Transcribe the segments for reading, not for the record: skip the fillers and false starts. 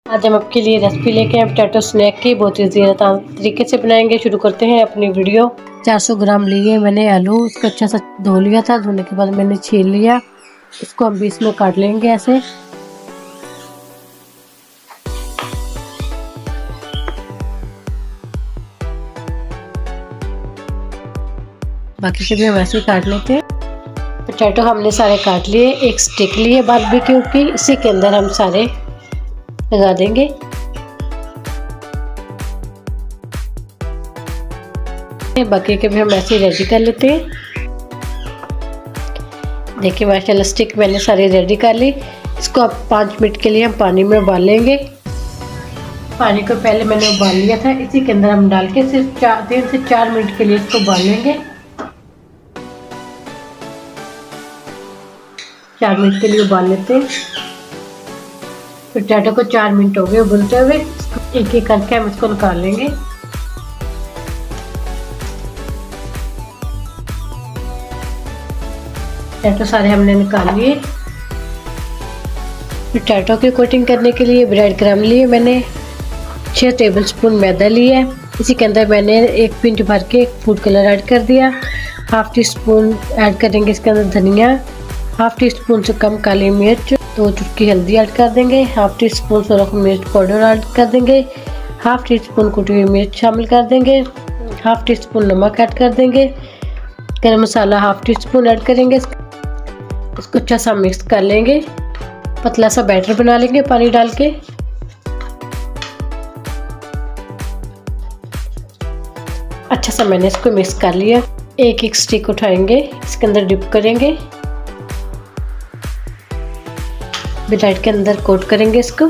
आज हम आपके लिए रेसिपी लेके आए पोटैटो स्नैक की। बहुत ही ज़्यादा तरीके से बनाएंगे। शुरू करते हैं अपनी वीडियो। 400 ग्राम लिए मैंने आलू, उसको अच्छा सा धो लिया था। धोने के बाद मैंने छील लिया। इसको हम बीच में काट लेंगे ऐसे। बाकी के भी हम ऐसे ही काट लेते हैं। पोटैटो हमने सारे काट लिए। एक स्टिक लिए बारबेक्यू की, इसी के अंदर हम सारे लगा देंगे। बाकी के भी हम ऐसे ही रेडी कर लेते हैं। देखिए माशाल्लाह स्टिक मैंने सारी रेडी कर ली। इसको अब 5 मिनट के लिए हम पानी में उबाल लेंगे। पानी को पहले मैंने उबाल लिया था, इसी के अंदर हम डाल के सिर्फ 3 से 4 मिनट के लिए इसको उबाल लेंगे। 4 मिनट के लिए उबाल लेते हैं। पोटैटो को 4 मिनट हो गए उबलते हुए। एक एक करके हम इसको निकाल लेंगे। पोटैटो सारे हमने निकाल लिए। पोटैटो की कोटिंग करने के लिए ब्रेड क्रम्ब लिए मैंने। 6 टेबलस्पून मैदा लिया है। इसी के अंदर मैंने 1 पिंच भर के फूड कलर ऐड कर दिया। हाफ टी स्पून ऐड करेंगे इसके अंदर धनिया। हाफ टी स्पून से कम काली मिर्च, 2 चुटकी हल्दी ऐड कर देंगे। हाफ टी स्पून सुरख मिर्च पाउडर ऐड कर देंगे। हाफ टी स्पून कुटी हुई मिर्च शामिल कर देंगे। हाफ टी स्पून नमक ऐड कर देंगे। गरम मसाला हाफ टी स्पून ऐड करेंगे। इसको अच्छा सा मिक्स कर लेंगे। पतला सा बैटर बना लेंगे पानी डाल के। अच्छा सा मैंने इसको मिक्स कर लिया। एक एक स्टिक उठाएंगे, इसके अंदर डिप करेंगे, ब्रेड के अंदर कोट करेंगे इसको।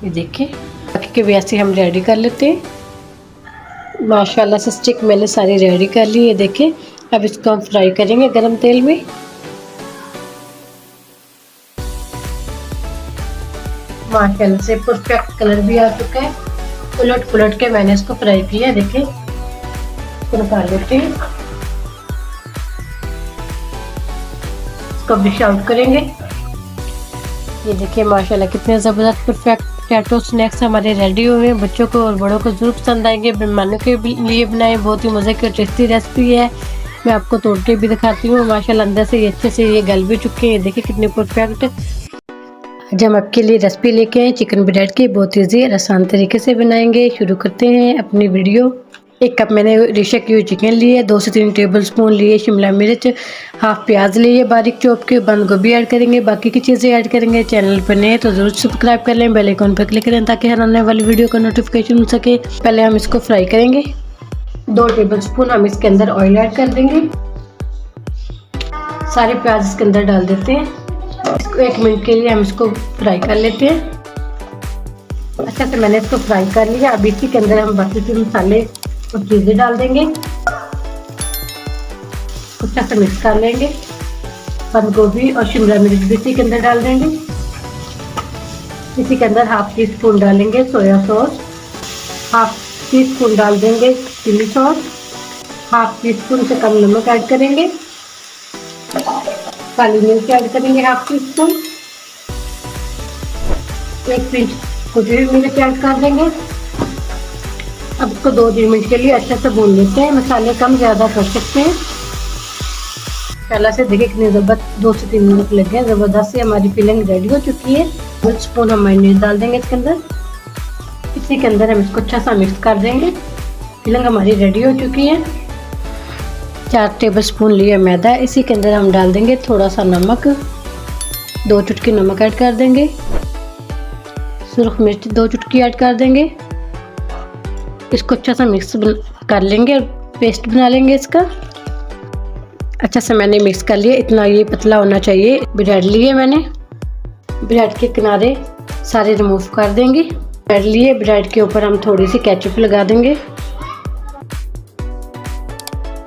ये देखिए बाकी के भी ऐसे हम रेडी कर लेते हैं। माशाल्लाह से स्टिक मैंने सारी रेडी कर ली। ये देखिए अब इसको हम फ्राई करेंगे गरम तेल में। माशाल्लाह से परफेक्ट कलर भी आ चुका है। उलट पुलट के मैंने इसको फ्राई किया। देखिए इसको निकाल लेते हैं। इसको डिश आउट करेंगे। ये देखिए माशाल्लाह कितने ज़बरदस्त परफेक्ट पोटैटो स्नैक्स हमारे रेडी हुए हैं। बच्चों को और बड़ों को जरूर पसंद आएंगे। मेहमानों के लिए बनाए, बहुत ही मज़े की और टेस्टी रेसिपी है। मैं आपको तोड़ के भी दिखाती हूँ। माशाल्लाह अंदर से ये अच्छे से ये गल भी चुके हैं। देखिए कितने परफेक्ट। आज हम आपके लिए रेसिपी लेके आए चिकन ब्रेड की। बहुत ईजी और आसान तरीके से बनाएंगे। शुरू करते हैं अपनी वीडियो। 1 कप मैंने रिशा की हुई चिकन ली है। 2 से 3 टेबलस्पून लिए शिमला मिर्च। हाफ प्याज लिए बारीक चॉप के। बंद गोभी ऐड करेंगे। बाकी की चीज़ें ऐड करेंगे। चैनल पर नए तो ज़रूर सब्सक्राइब कर लें। बेल आइकन पर क्लिक करें ताकि हर आने वाली वीडियो का नोटिफिकेशन मिल सके। पहले हम इसको फ्राई करेंगे। 2 टेबलस्पून हम इसके अंदर ऑयल ऐड कर देंगे। सारे प्याज इसके अंदर डाल देते हैं। इसको 1 मिनट के लिए हम इसको फ्राई कर लेते हैं। अच्छा से मैंने इसको फ्राई कर लिया। अब इसी के अंदर हम बाकी के मसाले और चीज़ें डाल देंगे। अच्छा से मिक्स कर लेंगे। बंद गोभी और शिमला मिर्च भी इसी के अंदर डाल देंगे। इसी के अंदर हाफ टी स्पून डालेंगे soya sauce. Half teaspoon डाल देंगे chilli sauce. Half teaspoon से कम नमक ऐड करेंगे। काली मिर्च ऐड करेंगे हाफ टी स्पून। 1 पिंच कुटी हुई मिर्च ऐड कर देंगे। अब इसको 2-3 मिनट के लिए अच्छे से भून लेते हैं। मसाले कम ज़्यादा कर सकते हैं। पहले से देखिए कितने ज़बरदस्त 2 से 3 मिनट लग गए। ज़बरदस्त से हमारी फिलिंग रेडी हो चुकी है। 1 स्पून हम मायोनीज डाल देंगे इसके अंदर। इसी के अंदर हम इसको अच्छा सा मिक्स कर देंगे। फिलिंग हमारी रेडी हो चुकी है। 4 टेबलस्पून लिए मैदा। इसी के अंदर हम डाल देंगे थोड़ा सा नमक। 2 चुटकी नमक ऐड कर देंगे। सुरख मिर्च 2 चुटकी ऐड कर देंगे। इसको अच्छा सा मिक्स कर लेंगे और पेस्ट बना लेंगे इसका। अच्छा से मैंने मिक्स कर लिया। इतना ये पतला होना चाहिए। ब्रेड लिए मैंने। ब्रेड के किनारे सारे रिमूव कर देंगे। ब्रेड लिए, ब्रेड के ऊपर हम थोड़ी सी केचप लगा देंगे।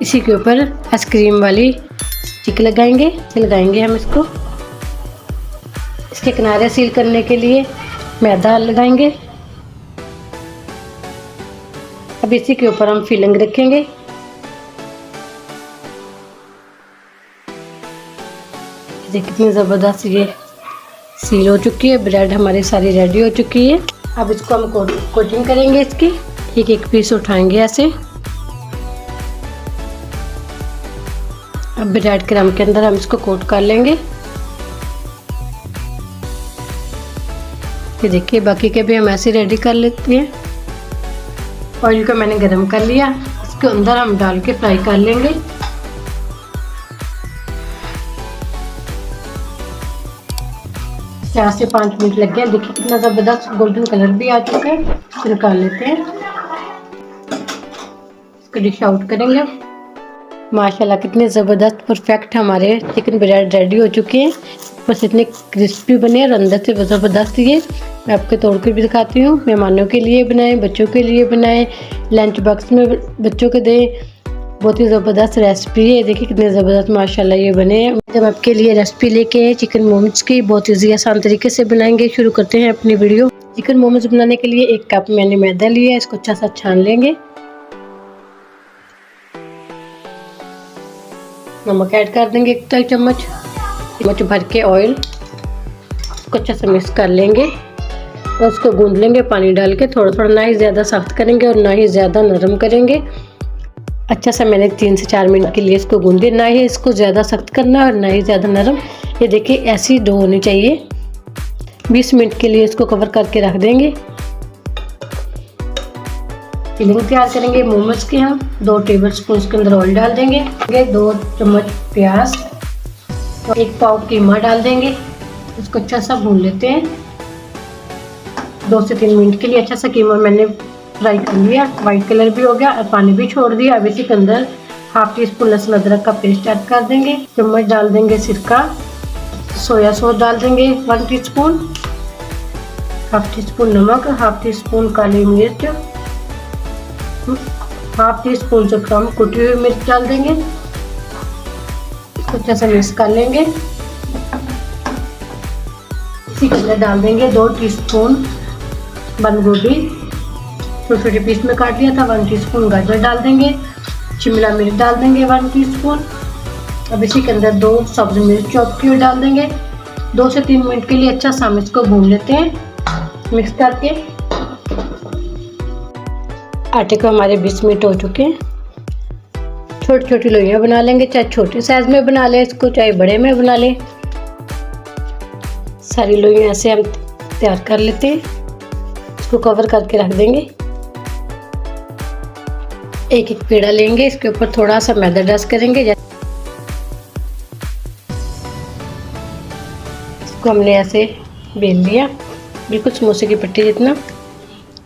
इसी के ऊपर आइसक्रीम वाली स्टिक लगाएंगे हम इसको। इसके किनारे सील करने के लिए मैदा लगाएंगे। अब इसी के ऊपर हम फिलिंग रखेंगे। देखिए कितनी ज़बरदस्त ये सील हो चुकी है। ब्रेड हमारी सारी रेडी हो चुकी है। अब इसको हम कोटिंग करेंगे इसकी। एक एक पीस उठाएंगे ऐसे। अब ब्रेड क्रम के अंदर हम इसको कोट कर लेंगे। ये देखिए बाकी के भी हम ऐसे रेडी कर लेते हैं। ऑयल को मैंने गरम कर लिया, इसके अंदर हम डाल के फ्राई कर लेंगे। चार से 5 मिनट लग गए। देखिए कितना ज़बरदस्त गोल्डन कलर भी आ चुका है। निकाल लेते हैं, इसको डिश आउट करेंगे। माशाल्लाह कितने ज़बरदस्त परफेक्ट हमारे चिकन ब्रेड रेडी हो चुके हैं। बस इतने क्रिस्पी बने और अंदर से ज़बरदस्त। ये मैं आपको तोड़ के भी दिखाती हूँ। मेहमानों के लिए बनाएं, बच्चों के लिए बनाएं, लंच बॉक्स में बच्चों को दें। बहुत ही ज़बरदस्त रेसिपी है। देखिए कितने ज़बरदस्त माशाल्लाह ये बने हैं। जब आपके लिए रेसिपी लेके आए चिकन मोमोज की, बहुत ईजी आसान तरीके से बनाएंगे। शुरू करते हैं अपनी वीडियो। चिकन मोमोज बनाने के लिए 1 कप मैंने मैदा लिया है, इसको अच्छा सा छान लेंगे। नमक ऐड कर देंगे 1 चम्मच भर के ऑयल। इसको अच्छा सा मिक्स कर लेंगे और उसको गूंद लेंगे पानी डाल के। थोड़ा थोड़ा, ना ही ज़्यादा सख्त करेंगे और ना ही ज़्यादा नरम करेंगे। अच्छा सा मैंने 3 से 4 मिनट के लिए इसको गूंदे। ना ही इसको ज़्यादा सख्त करना और ना ही ज़्यादा नरम। ये देखिए ऐसी डो होनी चाहिए। 20 मिनट के लिए इसको कवर करके रख देंगे। फिलिंग तैयार करेंगे मोमोज की। हम 2 टेबलस्पून के अंदर ऑयल डाल देंगे। 2 चम्मच प्याज और 1 पाव कीमा डाल देंगे। इसको अच्छा सा भून लेते हैं। 2 से 3 मिनट के लिए अच्छा सा कीमा मैंने फ्राई कर लिया। वाइट कलर भी हो गया और पानी भी छोड़ दिया। अब इसी के अंदर 1/2 टीस्पून लहसुन अदरक का पेस्ट ऐड कर देंगे। चम्मच डाल देंगे सिरका। सोया सॉस डाल देंगे 1 टीस्पून। 1/2 टीस्पून नमक, 1/2 टीस्पून काली मिर्च, 1/2 टीस्पून से कम कुटी हुई मिर्च डाल देंगे। इसको अच्छा सा मिक्स कर लेंगे। इसी के अंदर डाल देंगे 2 टीस्पून बंद गोभी, छोटे छोटे पीस में काट लिया था। 1 टीस्पून गाजर डाल देंगे। शिमला मिर्च डाल देंगे 1 टीस्पून। अब इसी के अंदर 2 सब्ज मिर्च चॉप की हुई डाल देंगे। 2 से 3 मिनट के लिए अच्छा सा हम इसको भून लेते हैं मिक्स करके। आटे को हमारे 20 मिनट हो चुके हैं। छोटी छोटी लोइयाँ बना लेंगे, चाहे छोटे साइज में बना लें इसको, चाहे बड़े में बना लें। सारी लोइयाँ ऐसे हम तैयार कर लेते हैं। इसको कवर करके रख देंगे। एक एक पेड़ा लेंगे, इसके ऊपर थोड़ा सा मैदा डस्ट करेंगे। इसको हमने ऐसे बेल लिया, बिल्कुल समोसे की पट्टी जितना।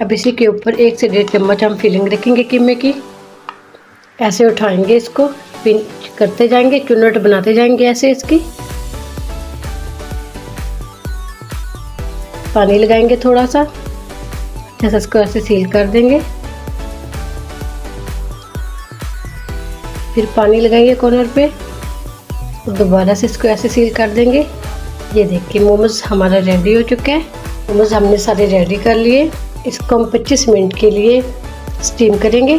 अब इसी के ऊपर 1 से 1.5 चम्मच हम फिलिंग रखेंगे कीमे की। ऐसे उठाएंगे, इसको पिंच करते जाएंगे, चुन्नट बनाते जाएंगे ऐसे। इसकी पानी लगाएंगे थोड़ा सा, जैसे इसको ऐसे सील कर देंगे। फिर पानी लगाएंगे कॉर्नर पे और दोबारा से इसको ऐसे सील कर देंगे। ये देखिए मोमोज हमारा रेडी हो चुका है। मोमोज हमने सारे रेडी कर लिए। इसको हम 25 मिनट के लिए स्टीम करेंगे।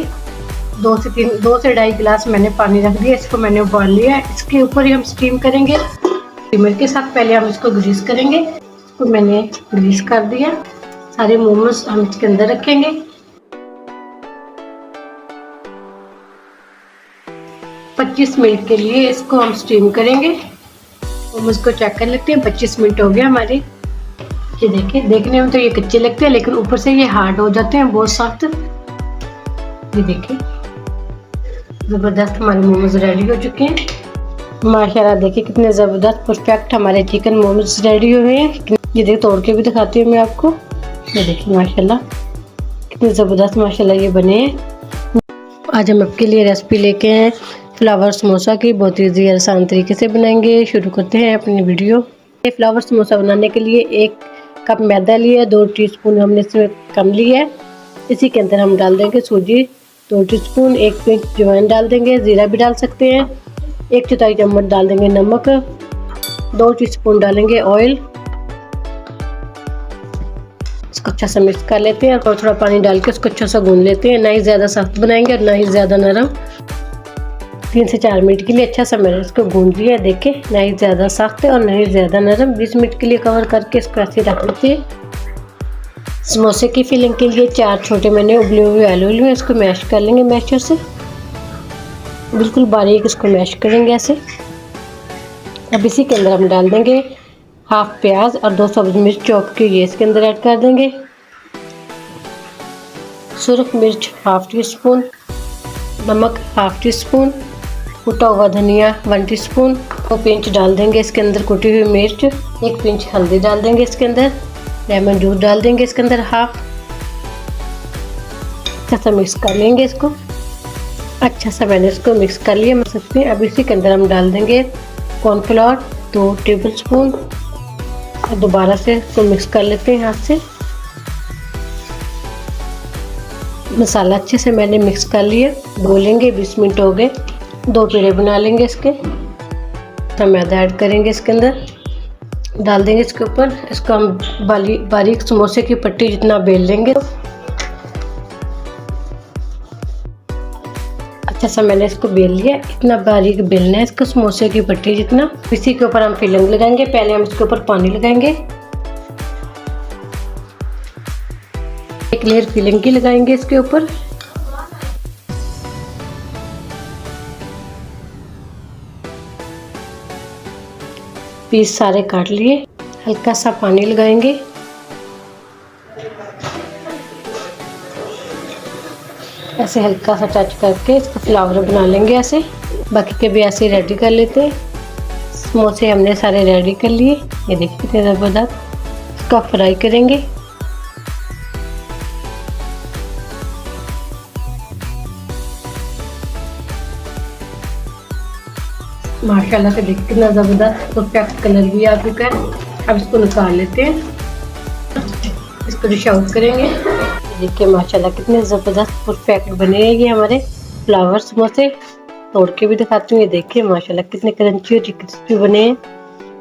2 से 2.5 गिलास मैंने पानी रख दिया। इसको मैंने उबाल लिया है। इसके ऊपर ही हम स्टीम करेंगे। स्टीमर के साथ पहले हम इसको ग्रीस करेंगे। इसको मैंने ग्रीस कर दिया। सारे मोमोज हम इसके अंदर रखेंगे। 25 मिनट के लिए इसको हम स्टीम करेंगे। मोमोज को चेक कर लेते हैं। 25 मिनट हो गए हमारे। ये देखिए, देखने में तो ये कच्चे लगते हैं लेकिन ऊपर से ये हार्ड हो जाते हैं, बहुत सख्त। ये देखिए ज़बरदस्त हमारे मोमोज रेडी हो चुके हैं। माशाल्लाह देखिए कितने ज़बरदस्त परफेक्ट हमारे चिकन मोमोज रेडी हुए हैं। ये देखिए तोड़ के भी दिखाती हूँ मैं आपको। ये देखिए माशाल्लाह कितने ज़बरदस्त माशाल्लाह ये बने हैं। आज हम आपके लिए रेसिपी लेके आए फ्लावर समोसा की। बहुत ईजी आसान तरीके से बनाएंगे। शुरू करते हैं अपनी वीडियो। फ्लावर समोसा बनाने के लिए 1 कप मैदा लिया, 2 टीस्पून हमने इसमें कम लिया है। इसी के अंदर हम डाल देंगे सूजी 2 टीस्पून, 1 पिंच अजवाइन डाल देंगे, ज़ीरा भी डाल सकते हैं। 1/4 चम्मच डाल देंगे नमक, 2 टीस्पून डालेंगे ऑयल। इसको अच्छा सा मिक्स कर लेते हैं और थोड़ा पानी डाल के उसको अच्छा सा गूंद लेते हैं। ना ही ज़्यादा सख्त बनाएंगे और ना ही ज़्यादा नरम। 3 से 4 मिनट के लिए अच्छा सा मैंने इसको भून लिया। देखें ना ही ज़्यादा सख्त है और ना ही ज़्यादा नरम। 20 मिनट के लिए कवर करके इसको ऐसे रख लेते हैं। समोसे की फिलिंग के लिए 4 छोटे मैंने उबले हुए आलू लिए, इसको मैश कर लेंगे मैशर से, बिल्कुल बारीक इसको मैश करेंगे ऐसे। अब इसी के अंदर हम डाल देंगे हाफ प्याज और 2 सब्ज़ मिर्च चॉप की, ये इसके अंदर ऐड कर देंगे। सुरख मिर्च हाफ टी स्पून, नमक हाफ टी स्पून, कुटा हुआ धनिया 1 टीस्पून, 2 पिंच डाल देंगे इसके अंदर कुटी हुई मिर्च, 1 पिंच हल्दी डाल देंगे इसके अंदर, लेमन जूस डाल देंगे इसके अंदर हाफ। अच्छा सा मिक्स कर लेंगे इसको। अच्छा सा मैंने इसको मिक्स कर लिया मैं सकते हैं। अब इसी के अंदर हम डाल देंगे कॉर्नफ्लोर 2 टेबल स्पून और दोबारा से इसको मिक्स कर लेते हैं हाथ से। मसाला अच्छे से मैंने मिक्स कर लिया। बोलेंगे 20 मिनट हो गए। 2 पेड़े बना लेंगे इसके। तो मैदा ऐड करेंगे इसके अंदर, डाल देंगे इसके ऊपर। इसको हम बारीक समोसे की पट्टी जितना बेल लेंगे। अच्छा सा मैंने इसको बेल लिया, इतना बारीक बेलना है इसको समोसे की पट्टी जितना। इसी के ऊपर हम फिलिंग लगाएंगे। पहले हम इसके ऊपर पानी लगाएंगे, एक लेयर फिलिंग की लगाएंगे इसके ऊपर। पीस सारे काट लिए। हल्का सा पानी लगाएंगे, ऐसे हल्का सा टच करके इसका फ्लावर बना लेंगे ऐसे। बाकी के भी ऐसे रेडी कर लेते हैं। समोसे हमने सारे रेडी कर लिए, ये देखिए कितने ज़बरदस्त। इसका फ्राई करेंगे। माशाल्लाह से देखिए कितना ज़बरदस्त परफेक्ट कलर भी आ चुका है। अब इसको निकाल लेते हैं, इसको डिश आउट करेंगे। देखिए माशाल्लाह कितने ज़बरदस्त परफेक्ट बने हैं ये हमारे फ्लावर समोसे। तोड़ के भी दिखाती हूँ, ये देखिए माशाल्लाह कितने क्रंची और क्रिस्पी बने हैं।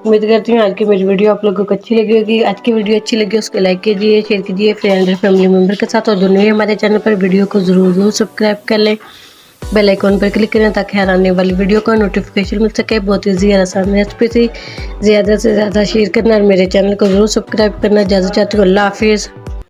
उम्मीद करती हूँ आज की मेरी वीडियो आप लोगों को अच्छी लगी होगी। आज की वीडियो अच्छी लगी उसको लाइक कीजिए, शेयर कीजिए फ्रेंड और फैमिली मेम्बर के साथ। और जो नए हमारे चैनल पर वीडियो को ज़रूर सब्सक्राइब कर लें, बेल आइकॉन पर क्लिक करें ताकि हर आने वाली वीडियो का नोटिफिकेशन मिल सके। बहुत ईजी और आसान रेसिपी से ज़्यादा से ज़्यादा शेयर करना और मेरे चैनल को ज़रूर सब्सक्राइब करना। इजाज़त चाहती हूँ, अल्लाह हाफिज़।